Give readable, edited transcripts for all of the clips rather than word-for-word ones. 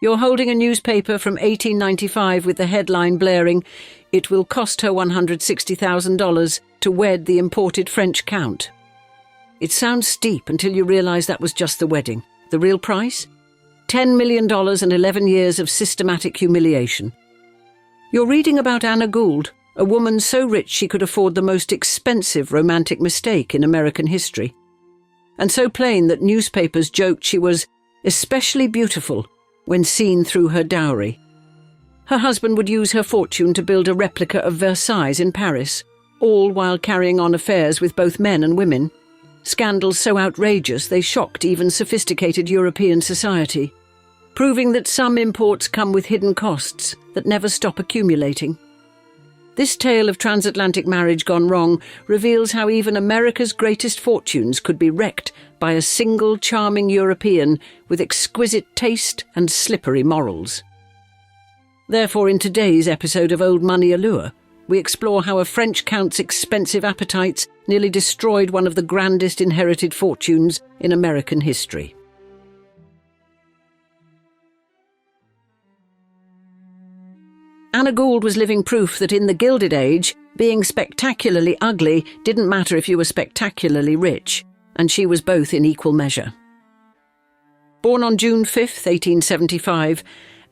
You're holding a newspaper from 1895 with the headline blaring, "It will cost her $160,000 to wed the imported French count." It sounds steep until you realise that was just the wedding. The real price? $10 million and 11 years of systematic humiliation. You're reading about Anna Gould, a woman so rich she could afford the most expensive romantic mistake in American history, and so plain that newspapers joked she was especially beautiful when seen through her dowry. Her husband would use her fortune to build a replica of Versailles in Paris, all while carrying on affairs with both men and women, scandals so outrageous they shocked even sophisticated European society, proving that some imports come with hidden costs that never stop accumulating. This tale of transatlantic marriage gone wrong reveals how even America's greatest fortunes could be wrecked by a single charming European with exquisite taste and slippery morals. Therefore, in today's episode of Old Money Allure, we explore how a French count's expensive appetites nearly destroyed one of the grandest inherited fortunes in American history. Anna Gould was living proof that in the Gilded Age, being spectacularly ugly didn't matter if you were spectacularly rich, and she was both in equal measure. Born on June 5, 1875,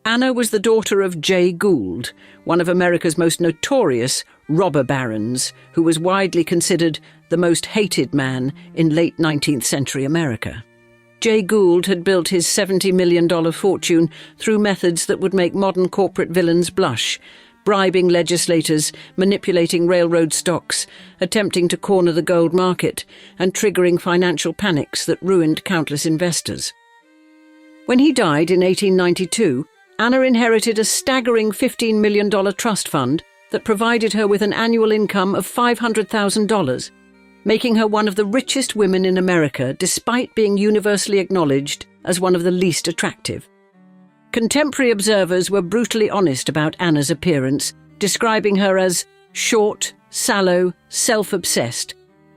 Anna was the daughter of Jay Gould, one of America's most notorious robber barons, who was widely considered the most hated man in late 19th century America. Jay Gould had built his $70 million fortune through methods that would make modern corporate villains blush, bribing legislators, manipulating railroad stocks, attempting to corner the gold market, and triggering financial panics that ruined countless investors. When he died in 1892, Anna inherited a staggering $15 million trust fund that provided her with an annual income of $500,000, making her one of the richest women in America despite being universally acknowledged as one of the least attractive. Contemporary observers were brutally honest about Anna's appearance, describing her as short, sallow, self-obsessed,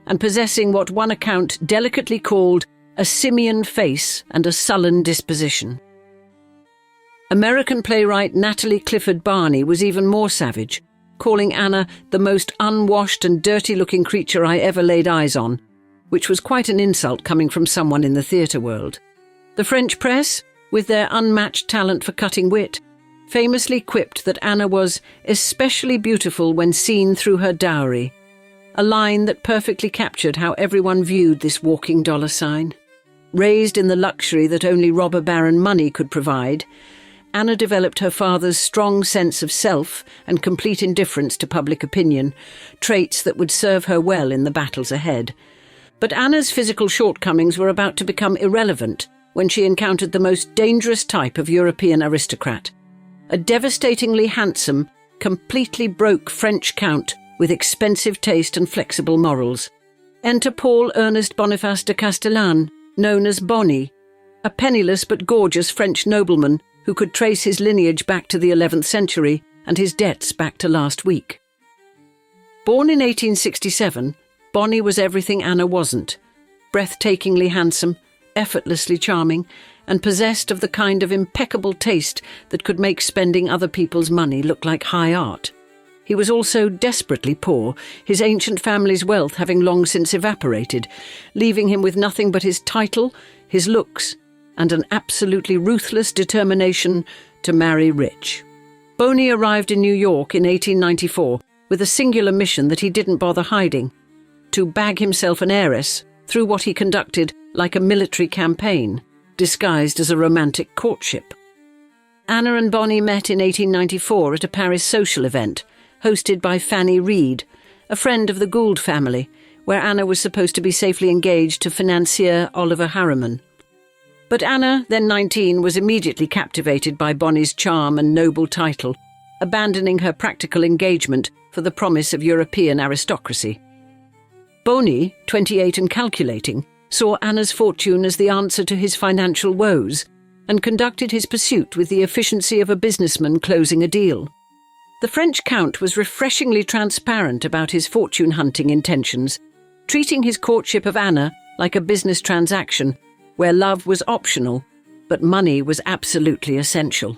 and possessing what one account delicately called a simian face and a sullen disposition. American playwright Natalie Clifford Barney was even more savage, calling Anna the most unwashed and dirty-looking creature I ever laid eyes on, which was quite an insult coming from someone in the theatre world. The French press, with their unmatched talent for cutting wit, famously quipped that Anna was especially beautiful when seen through her dowry, a line that perfectly captured how everyone viewed this walking dollar sign. Raised in the luxury that only robber baron money could provide, Anna developed her father's strong sense of self and complete indifference to public opinion, traits that would serve her well in the battles ahead. But Anna's physical shortcomings were about to become irrelevant when she encountered the most dangerous type of European aristocrat, a devastatingly handsome, completely broke French count with expensive taste and flexible morals. Enter Paul Ernest Boniface de Castellane, known as Bonnie, a penniless but gorgeous French nobleman who could trace his lineage back to the 11th century and his debts back to last week. Born in 1867, Bonnie was everything Anna wasn't: breathtakingly handsome, effortlessly charming, and possessed of the kind of impeccable taste that could make spending other people's money look like high art. He was also desperately poor, his ancient family's wealth having long since evaporated, leaving him with nothing but his title, his looks, and an absolutely ruthless determination to marry rich. Boney arrived in New York in 1894 with a singular mission that he didn't bother hiding: to bag himself an heiress through what he conducted like a military campaign, disguised as a romantic courtship. Anna and Bonnie met in 1894 at a Paris social event, hosted by Fanny Reed, a friend of the Gould family, where Anna was supposed to be safely engaged to financier Oliver Harriman. But Anna, then 19, was immediately captivated by Bonnie's charm and noble title, abandoning her practical engagement for the promise of European aristocracy. Bonnie, 28 and calculating, saw Anna's fortune as the answer to his financial woes and conducted his pursuit with the efficiency of a businessman closing a deal. The French count was refreshingly transparent about his fortune-hunting intentions, treating his courtship of Anna like a business transaction where love was optional, but money was absolutely essential.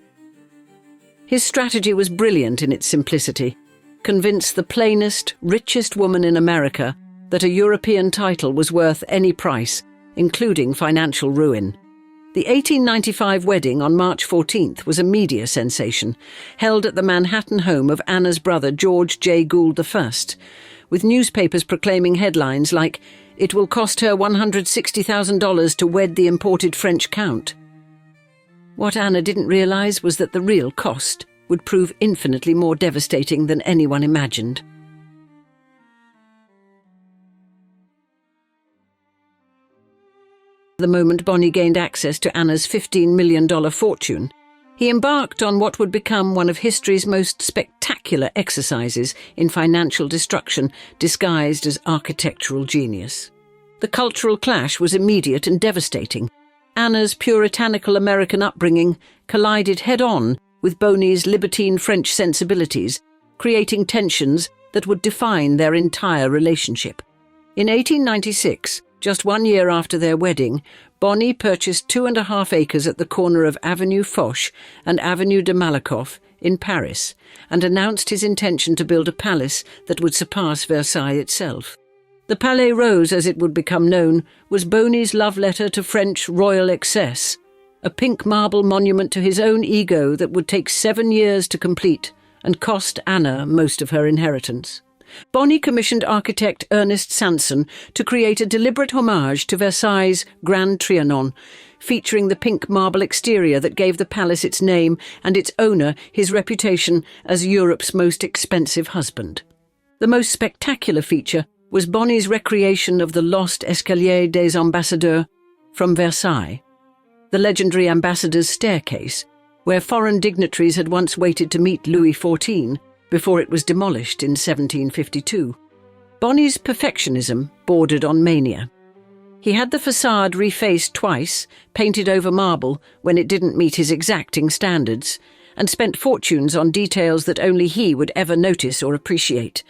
His strategy was brilliant in its simplicity. Convince the plainest, richest woman in America that a European title was worth any price, including financial ruin. The 1895 wedding on March 14th was a media sensation, held at the Manhattan home of Anna's brother George Jay Gould I, with newspapers proclaiming headlines like, "It will cost her $160,000 to wed the imported French count." What Anna didn't realise was that the real cost would prove infinitely more devastating than anyone imagined. The moment Bonnie gained access to Anna's $15 million fortune, he embarked on what would become one of history's most spectacular exercises in financial destruction disguised as architectural genius. The cultural clash was immediate and devastating. Anna's puritanical American upbringing collided head-on with Bonnie's libertine French sensibilities, creating tensions that would define their entire relationship. In 1896, just 1 year after their wedding, Bonnie purchased 2.5 acres at the corner of Avenue Foch and Avenue de Malakoff in Paris and announced his intention to build a palace that would surpass Versailles itself. The Palais Rose, as it would become known, was Bonnie's love letter to French royal excess, a pink marble monument to his own ego that would take 7 years to complete and cost Anna most of her inheritance. Bonnie commissioned architect Ernest Sanson to create a deliberate homage to Versailles' Grand Trianon, featuring the pink marble exterior that gave the palace its name and its owner his reputation as Europe's most expensive husband. The most spectacular feature was Bonnie's recreation of the lost Escalier des Ambassadeurs from Versailles, the legendary ambassador's staircase, where foreign dignitaries had once waited to meet Louis XIV before it was demolished in 1752. Bonnie's perfectionism bordered on mania. He had the facade refaced twice, painted over marble when it didn't meet his exacting standards, and spent fortunes on details that only he would ever notice or appreciate.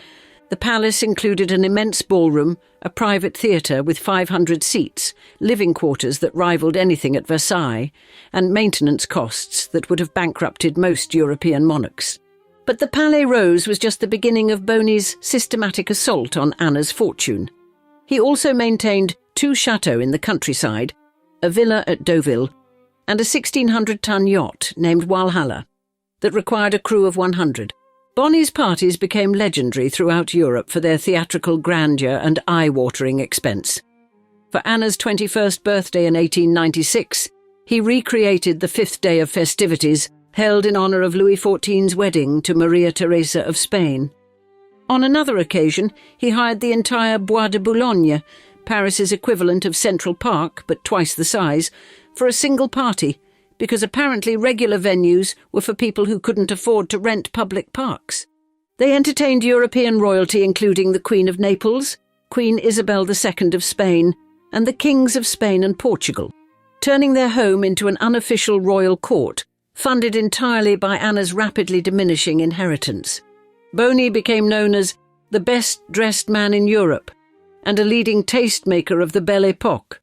The palace included an immense ballroom, a private theatre with 500 seats, living quarters that rivaled anything at Versailles, and maintenance costs that would have bankrupted most European monarchs. But the Palais Rose was just the beginning of Bonnie's systematic assault on Anna's fortune. He also maintained 2 chateaux in the countryside, a villa at Deauville, and a 1,600-ton yacht named Walhalla that required a crew of 100. Bonnie's parties became legendary throughout Europe for their theatrical grandeur and eye-watering expense. For Anna's 21st birthday in 1896, he recreated the 5th day of festivities held in honour of Louis XIV's wedding to Maria Theresa of Spain. On another occasion, he hired the entire Bois de Boulogne, Paris's equivalent of Central Park, but twice the size, for a single party, because apparently regular venues were for people who couldn't afford to rent public parks. They entertained European royalty including the Queen of Naples, Queen Isabel II of Spain, and the Kings of Spain and Portugal, turning their home into an unofficial royal court, funded entirely by Anna's rapidly diminishing inheritance. Bonnie became known as the best-dressed man in Europe and a leading tastemaker of the Belle Époque,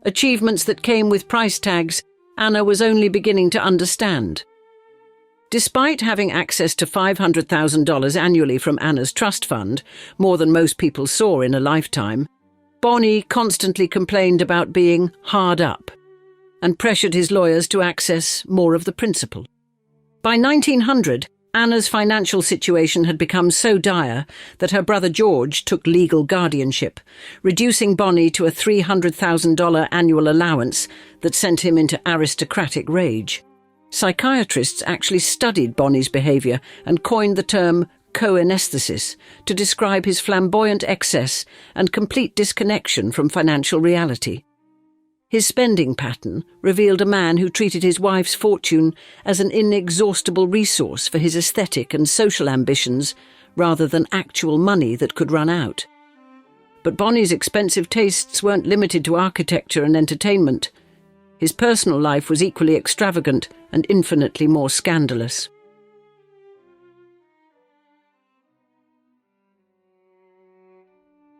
achievements that came with price tags Anna was only beginning to understand. Despite having access to $500,000 annually from Anna's trust fund, more than most people saw in a lifetime, Bonnie constantly complained about being hard up and pressured his lawyers to access more of the principal. By 1900, Anna's financial situation had become so dire that her brother George took legal guardianship, reducing Bonnie to a $300,000 annual allowance that sent him into aristocratic rage. Psychiatrists actually studied Bonnie's behaviour and coined the term co-anesthesis to describe his flamboyant excess and complete disconnection from financial reality. His spending pattern revealed a man who treated his wife's fortune as an inexhaustible resource for his aesthetic and social ambitions rather than actual money that could run out. But Bonnie's expensive tastes weren't limited to architecture and entertainment. His personal life was equally extravagant and infinitely more scandalous.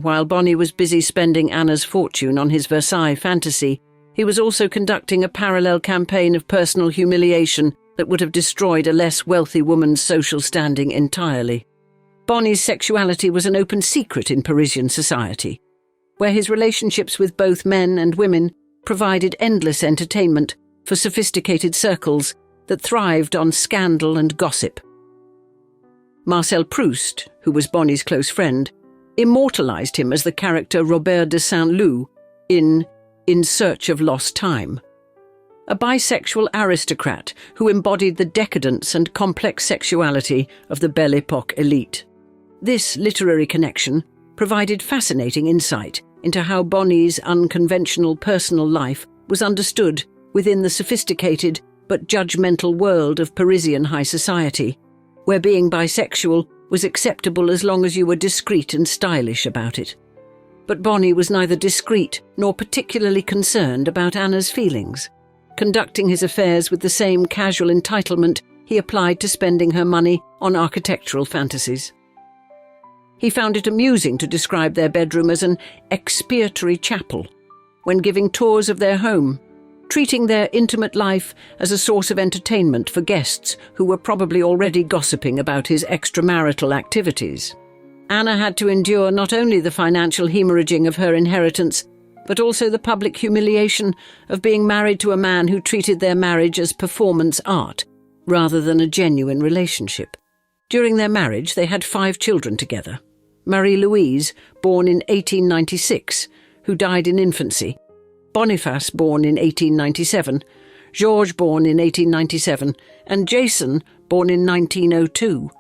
While Bonnie was busy spending Anna's fortune on his Versailles fantasy, he was also conducting a parallel campaign of personal humiliation that would have destroyed a less wealthy woman's social standing entirely. Bonnie's sexuality was an open secret in Parisian society, where his relationships with both men and women provided endless entertainment for sophisticated circles that thrived on scandal and gossip. Marcel Proust, who was Bonnie's close friend, immortalized him as the character Robert de Saint-Loup in Search of Lost Time, a bisexual aristocrat who embodied the decadence and complex sexuality of the Belle Époque elite. This literary connection provided fascinating insight into how Bonnie's unconventional personal life was understood within the sophisticated but judgmental world of Parisian high society, where being bisexual was acceptable as long as you were discreet and stylish about it. But Bonnie was neither discreet nor particularly concerned about Anna's feelings, conducting his affairs with the same casual entitlement he applied to spending her money on architectural fantasies. He found it amusing to describe their bedroom as an expiatory chapel when giving tours of their home, treating their intimate life as a source of entertainment for guests who were probably already gossiping about his extramarital activities. Anna had to endure not only the financial hemorrhaging of her inheritance, but also the public humiliation of being married to a man who treated their marriage as performance art, rather than a genuine relationship. During their marriage, they had 5 children together. Marie-Louise, born in 1896, who died in infancy, Boniface, born in 1897, Georges, born in 1897, and Jason, born in 1902.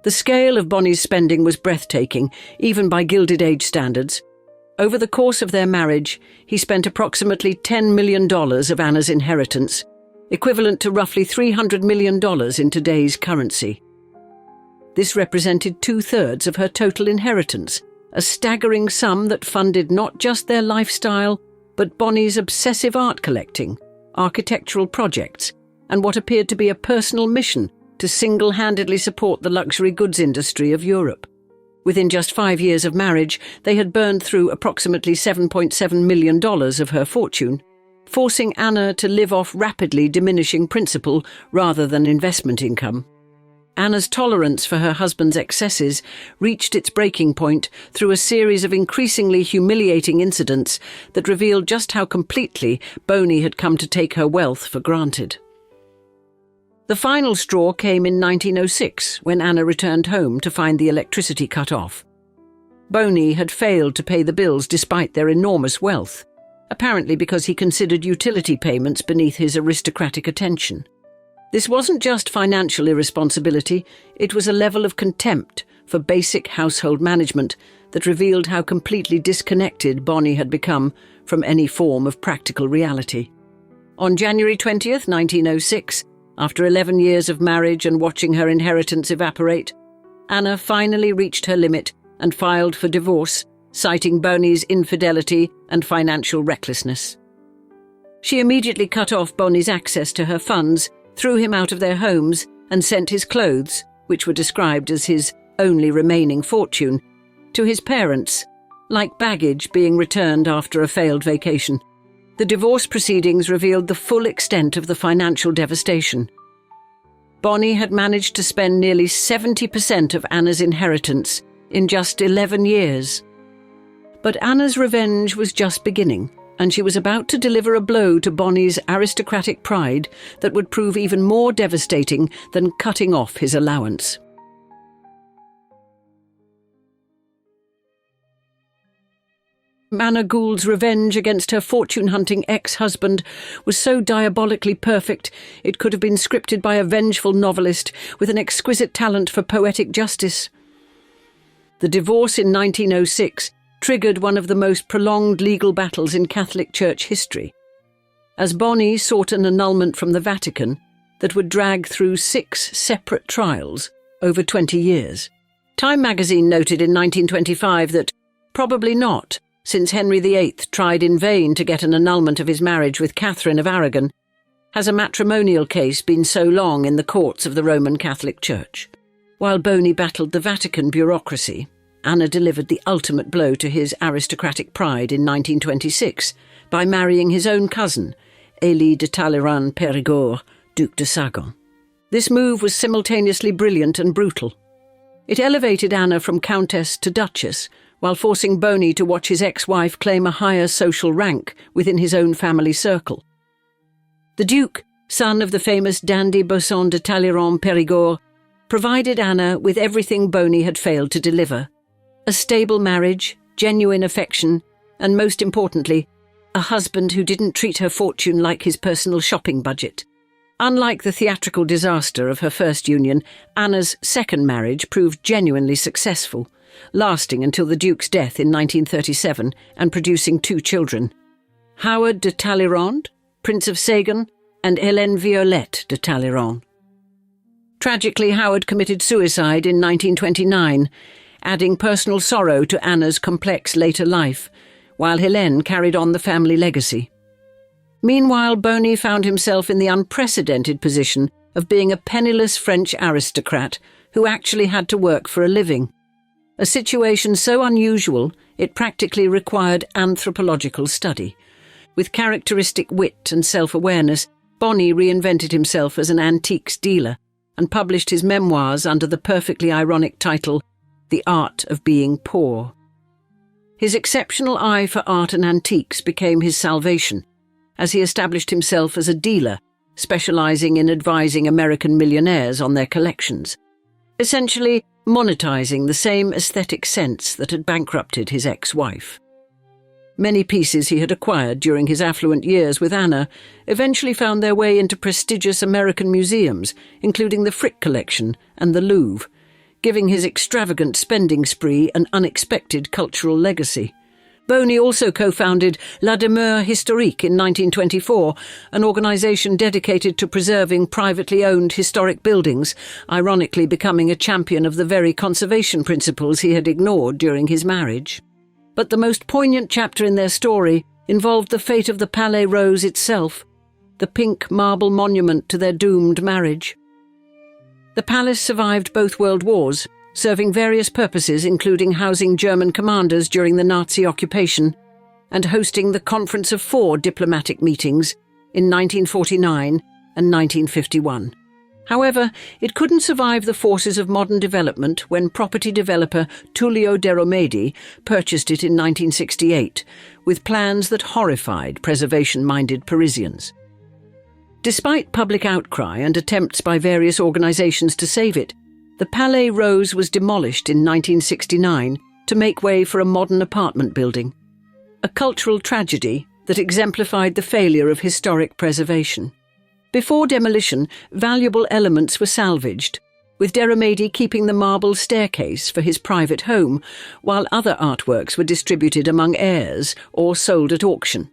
The scale of Bonnie's spending was breathtaking, even by Gilded Age standards. Over the course of their marriage, he spent approximately $10 million of Anna's inheritance, equivalent to roughly $300 million in today's currency. This represented 2/3 of her total inheritance, a staggering sum that funded not just their lifestyle, but Bonnie's obsessive art collecting, architectural projects, and what appeared to be a personal mission to single-handedly support the luxury goods industry of Europe. Within just 5 years of marriage, they had burned through approximately $7.7 million of her fortune, forcing Anna to live off rapidly diminishing principal rather than investment income. Anna's tolerance for her husband's excesses reached its breaking point through a series of increasingly humiliating incidents that revealed just how completely Bonnie had come to take her wealth for granted. The final straw came in 1906, when Anna returned home to find the electricity cut off. Bonnie had failed to pay the bills despite their enormous wealth, apparently because he considered utility payments beneath his aristocratic attention. This wasn't just financial irresponsibility, it was a level of contempt for basic household management that revealed how completely disconnected Bonnie had become from any form of practical reality. On January 20th, 1906, after 11 years of marriage and watching her inheritance evaporate, Anna finally reached her limit and filed for divorce, citing Bonnie's infidelity and financial recklessness. She immediately cut off Bonnie's access to her funds, threw him out of their homes, and sent his clothes, which were described as his only remaining fortune, to his parents, like baggage being returned after a failed vacation. The divorce proceedings revealed the full extent of the financial devastation. Bonnie had managed to spend nearly 70% of Anna's inheritance in just 11 years. But Anna's revenge was just beginning, and she was about to deliver a blow to Bonnie's aristocratic pride that would prove even more devastating than cutting off his allowance. Anna Gould's revenge against her fortune-hunting ex-husband was so diabolically perfect it could have been scripted by a vengeful novelist with an exquisite talent for poetic justice. The divorce in 1906 triggered one of the most prolonged legal battles in Catholic Church history, as Bonnie sought an annulment from the Vatican that would drag through 6 separate trials over 20 years. Time magazine noted in 1925 that, probably not, since Henry VIII tried in vain to get an annulment of his marriage with Catherine of Aragon, has a matrimonial case been so long in the courts of the Roman Catholic Church. While Bonnie battled the Vatican bureaucracy, Anna delivered the ultimate blow to his aristocratic pride in 1926 by marrying his own cousin, Élie de Talleyrand-Périgord, Duc de Sagan. This move was simultaneously brilliant and brutal. It elevated Anna from countess to duchess, while forcing Boney to watch his ex-wife claim a higher social rank within his own family circle. The Duke, son of the famous dandy Bosson de Talleyrand-Périgord, provided Anna with everything Boney had failed to deliver: a stable marriage, genuine affection, and most importantly, a husband who didn't treat her fortune like his personal shopping budget. Unlike the theatrical disaster of her first union, Anna's second marriage proved genuinely successful, lasting until the Duke's death in 1937 and producing 2 children: Howard de Talleyrand, Prince of Sagan, and Hélène Violette de Talleyrand. Tragically, Howard committed suicide in 1929, adding personal sorrow to Anna's complex later life, while Hélène carried on the family legacy. Meanwhile, Boney found himself in the unprecedented position of being a penniless French aristocrat who actually had to work for a living, a situation so unusual it practically required anthropological study. With characteristic wit and self-awareness, Boney reinvented himself as an antiques dealer and published his memoirs under the perfectly ironic title, The Art of Being Poor. His exceptional eye for art and antiques became his salvation, as he established himself as a dealer, specializing in advising American millionaires on their collections, essentially monetizing the same aesthetic sense that had bankrupted his ex-wife. Many pieces he had acquired during his affluent years with Anna eventually found their way into prestigious American museums, including the Frick Collection and the Louvre, giving his extravagant spending spree an unexpected cultural legacy. Boney also co-founded La Demeure Historique in 1924, an organisation dedicated to preserving privately owned historic buildings, ironically becoming a champion of the very conservation principles he had ignored during his marriage. But the most poignant chapter in their story involved the fate of the Palais Rose itself, the pink marble monument to their doomed marriage. The palace survived both world wars, serving various purposes including housing German commanders during the Nazi occupation and hosting the Conference of Four diplomatic meetings in 1949 and 1951. However, it couldn't survive the forces of modern development when property developer Tullio de Romedi purchased it in 1968, with plans that horrified preservation-minded Parisians. Despite public outcry and attempts by various organisations to save it, the Palais Rose was demolished in 1969 to make way for a modern apartment building, a cultural tragedy that exemplified the failure of historic preservation. Before demolition, valuable elements were salvaged, with de Romedi keeping the marble staircase for his private home, while other artworks were distributed among heirs or sold at auction.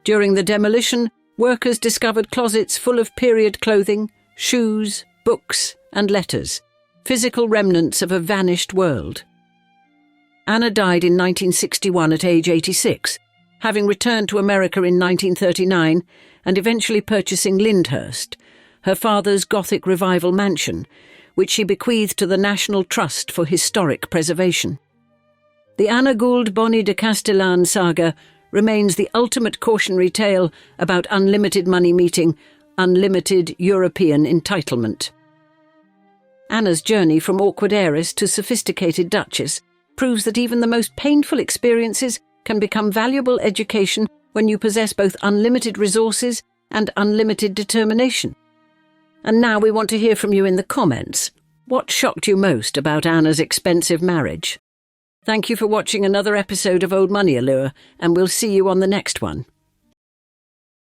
During the demolition, workers discovered closets full of period clothing, shoes, books, and letters, physical remnants of a vanished world. Anna died in 1961 at age 86, having returned to America in 1939 and eventually purchasing Lyndhurst, her father's Gothic Revival mansion, which she bequeathed to the National Trust for Historic Preservation. The Anna Gould Bonny de Castellane saga remains the ultimate cautionary tale about unlimited money meeting unlimited European entitlement. Anna's journey from awkward heiress to sophisticated duchess proves that even the most painful experiences can become valuable education when you possess both unlimited resources and unlimited determination. And now we want to hear from you in the comments. What shocked you most about Anna's expensive marriage? Thank you for watching another episode of Old Money Allure, and we'll see you on the next one.